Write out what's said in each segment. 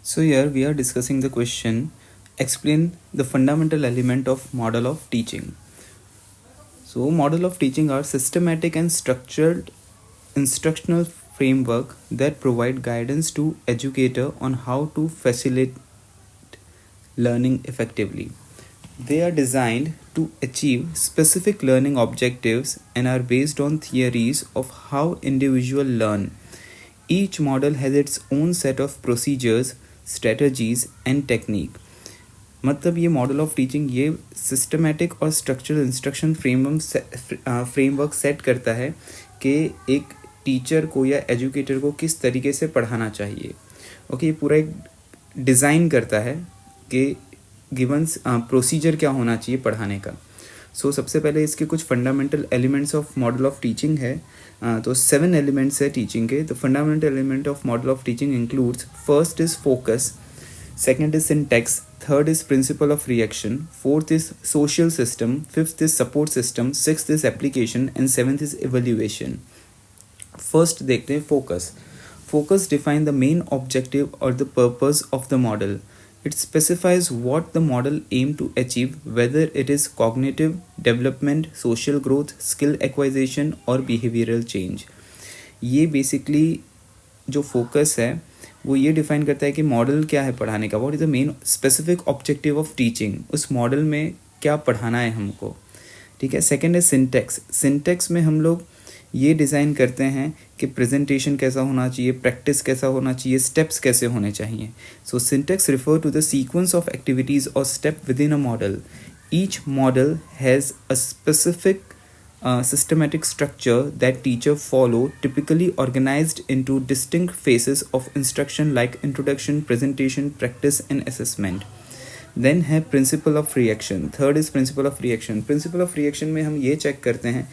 So here we are discussing the question, explain the fundamental element of model of teaching. So model of teaching are systematic and structured instructional framework that provide guidance to educator on how to facilitate learning effectively. They are designed to achieve specific learning objectives and are based on theories of how individuals learn. Each model has its own set of procedures, strategies and technique. मतलब ये model of teaching ये systematic और structural instruction framework set करता है कि एक teacher को या एजुकेटर को किस तरीके से पढ़ाना चाहिए. ओके, ये पूरा एक डिज़ाइन करता है कि गिवन प्रोसीजर क्या होना चाहिए पढ़ाने का. सो सबसे पहले इसके कुछ fundamental elements of model of teaching है. तो 7 एलिमेंट्स है टीचिंग के. तो fundamental element of model of teaching includes first is focus, second is syntax, third is principle of reaction, fourth is social system, fifth is support system, sixth is application and seventh is evaluation. First देखते हैं focus. Focus define the main objective or the purpose of the model. It specifies what the model aim to achieve, whether it is cognitive development, social growth, skill acquisition or behavioral change. ये basically जो focus है वो ये define करता है कि model क्या है पढ़ाने का, what is the main specific objective of teaching, उस मॉडल में क्या पढ़ाना है हमको. ठीक है. सेकंड है सिंटेक्स. सिंटेक्स में हम लोग ये डिज़ाइन करते हैं कि प्रेजेंटेशन कैसा होना चाहिए, प्रैक्टिस कैसा होना चाहिए, स्टेप्स कैसे होने चाहिए. So syntax refer to the sequence of activities और step within a model. Each model has a specific systematic structure that teacher follow, typically organized into distinct phases of instruction like introduction, presentation, practice and assessment. Then है principle of reaction. Third is principle of reaction. Principle of reaction में हम ये check करते हैं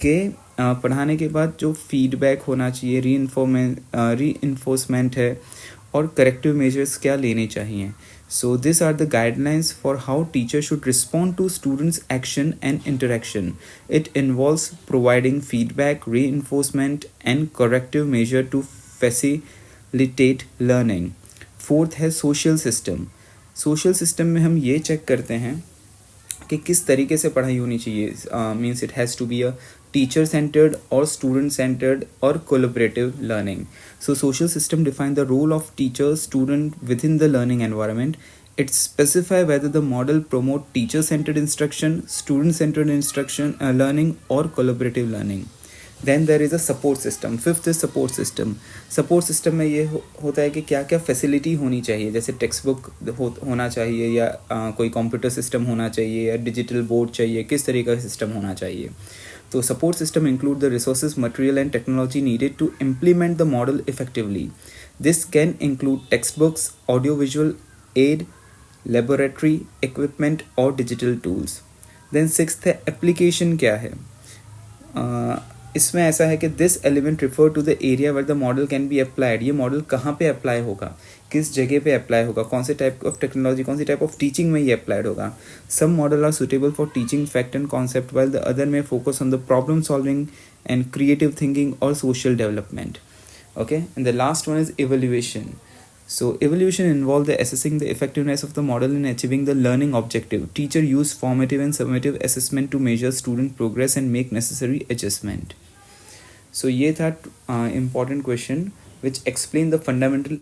कि पढ़ाने के बाद जो फीडबैक होना चाहिए, रीइन्फोर्समेंट है और करेक्टिव मेजर्स क्या लेने चाहिए. So these are the guidelines for how teachers should respond to students' action and interaction. It involves providing feedback, reinforcement and corrective measure to facilitate learning. Fourth है social system. Social system में हम ये check करते हैं कि किस तरीके से पढ़ाई होनी चाहिए. Means it has to be a teacher centered or student centered or collaborative learning. So social system define the role of teacher student within the learning environment. It specify whether the model promote teacher centered instruction, student centered instruction learning or collaborative learning. Then there is a support system. Fifth is support system. Support system में ये होता है कि क्या क्या facility होनी चाहिए, जैसे टेक्स्ट बुक होना चाहिए या कोई कंप्यूटर सिस्टम होना चाहिए या डिजिटल बोर्ड चाहिए, किस तरीके का सिस्टम होना चाहिए. तो support system include the resources, material and technology needed to implement the model effectively. This can include textbooks, audiovisual aid, laboratory equipment or digital tools. Then sixth है application. क्या है इसमें ऐसा है कि this element refer to the area where the model can be applied. ये model कहाँ पे अप्लाई होगा, किस जगह पे अप्लाई होगा, कौन से टाइप ऑफ टेक्नोलॉजी, कौन सी टाइप ऑफ टीचिंग में ये अप्लाइड होगा. Some model are suitable for teaching fact and concept while the other में focus on the problem solving and creative thinking और social development. Okay, and the last one is evaluation. So evaluation involves the assessing the effectiveness of the model in achieving the learning objective. Teacher use formative and summative assessment to measure student progress and make necessary adjustment. So ये था important question which explain the fundamental